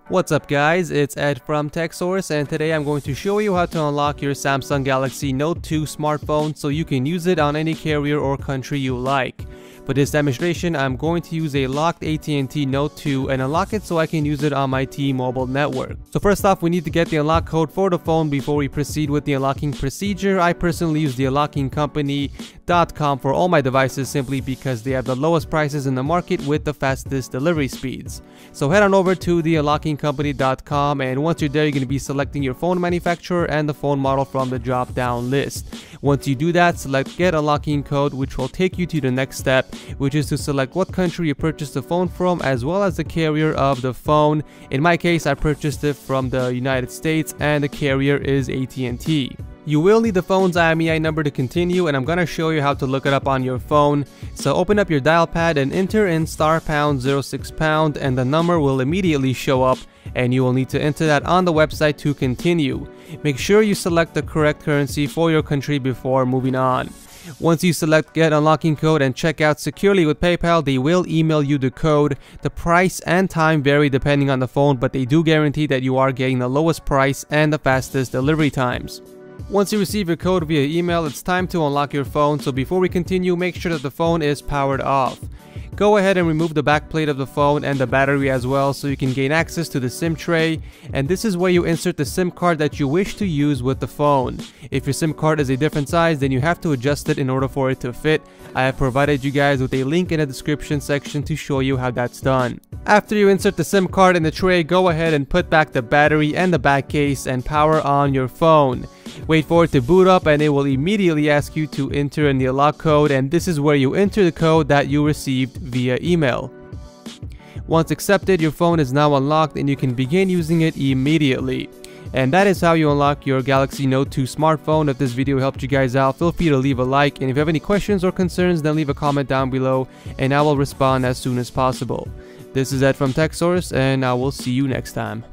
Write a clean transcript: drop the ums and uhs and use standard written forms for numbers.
What's up guys, it's Ed from TechSource, and today I'm going to show you how to unlock your Samsung Galaxy Note 2 smartphone so you can use it on any carrier or country you like. For this demonstration, I'm going to use a locked AT&T Note 2 and unlock it so I can use it on my T-Mobile network. So first off, we need to get the unlock code for the phone before we proceed with the unlocking procedure. I personally use the unlockingcompany.com for all my devices simply because they have the lowest prices in the market with the fastest delivery speeds. So head on over to the unlockingcompany.com, and once you're there, you're going to be selecting your phone manufacturer and the phone model from the drop down list. Once you do that, select get unlocking code, which will take you to the next step, which is to select what country you purchased the phone from as well as the carrier of the phone. In my case, I purchased it from the United States and the carrier is AT&T. You will need the phone's IMEI number to continue, and I'm going to show you how to look it up on your phone. So open up your dial pad and enter in *#06# and the number will immediately show up, and you will need to enter that on the website to continue. Make sure you select the correct currency for your country before moving on. Once you select get unlocking code and check out securely with PayPal, they will email you the code. The price and time vary depending on the phone, but they do guarantee that you are getting the lowest price and the fastest delivery times. Once you receive your code via email, it's time to unlock your phone. So before we continue, make sure that the phone is powered off. Go ahead and remove the back plate of the phone and the battery as well so you can gain access to the SIM tray, and this is where you insert the SIM card that you wish to use with the phone. If your SIM card is a different size, then you have to adjust it in order for it to fit. I have provided you guys with a link in the description section to show you how that's done. After you insert the SIM card in the tray, go ahead and put back the battery and the back case and power on your phone. Wait for it to boot up and it will immediately ask you to enter in the unlock code, and this is where you enter the code that you received via email. Once accepted, your phone is now unlocked and you can begin using it immediately. And that is how you unlock your Galaxy Note 2 smartphone. If this video helped you guys out, feel free to leave a like, and if you have any questions or concerns, then leave a comment down below and I will respond as soon as possible. This is Ed from TechSource, and I will see you next time.